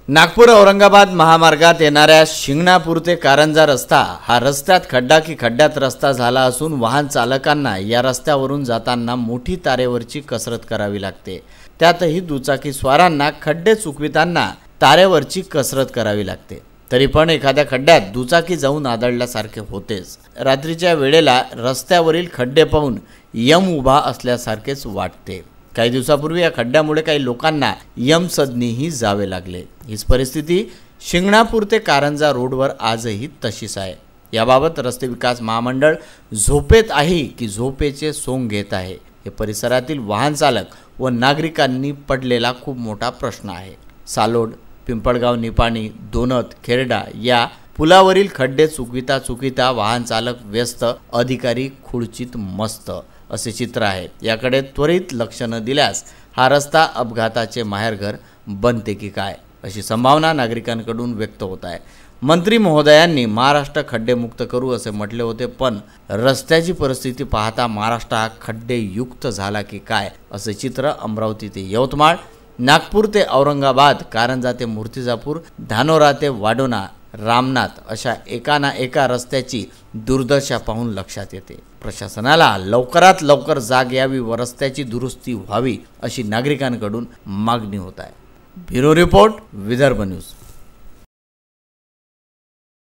नागपूर औरंगाबाद महामार्गात येणाऱ्या शिंगणापूर ते कारंजा रस्ता हा रस्त्यात खड्डा की खड्ड्यात रस्ता झाला असून वाहन चालकांना या रस्त्यावरून जाताना मोठी तारेवरची कसरत करावी लागते। त्यातही दुचाकी स्वारांना खड्डे चुकविताना तारेवरची कसरत करावी लागते। तरी पण एखाद्या खड्ड्यात दुचाकी जाऊन आदळल्यासारखे होतेच। रात्रीच्या वेळेला रस्त्यावरील खड्डे पाहून यम उभा असल्यासारखेच वाटते। काही दिवसापूर्वी या खड्ड्यामुळे काही लोकांना यमसदनीही जावे लागले। हीच परिस्थिती शिंगणापूर ते कारंजा रोडवर आजही तशीच आहे। याबाबत रस्ते विकास महामंडळ झोपेत आहे की झोपेचे सोंग घेत आहे, हे परिसरातील वाहन चालक व नागरिकांनी पडलेला खूप मोठा प्रश्न आहे। सालोड, पिंपळगाव, निपाणी, दोनत, खेरडा या पुलावरील खड्डे चुकविता वाहन चालक व्यस्त, अधिकारी खुर्चीत मस्त असे चित्र आहे। याकडे त्वरित लक्ष न दिल्यास हा रस्ता अपघाताचे माहेरघर बनते की काय अशी संभावना नागरिकांकडून व्यक्त होत आहे। मंत्री महोदयांनी महाराष्ट्र खड्डेमुक्त करू असे म्हटले होते, पण रस्त्याची परिस्थिती पाहता महाराष्ट्र हा खड्डेयुक्त झाला की काय असे चित्र अमरावती ते यवतमाळ, नागपूर ते औरंगाबाद, कारंजा ते मूर्तिजापूर, धानोरा ते वाडोना, रामनाथ अशा एकाना एका रस्त्याची दुर्दशा पाहून लक्षात येते। प्रशासनाला लवकरात लवकर जाग यावी व रस्त्याची दुरुस्ती व्हावी अशी नागरिकांकडून मागणी होत आहे। Bureau report, Vidarbha news.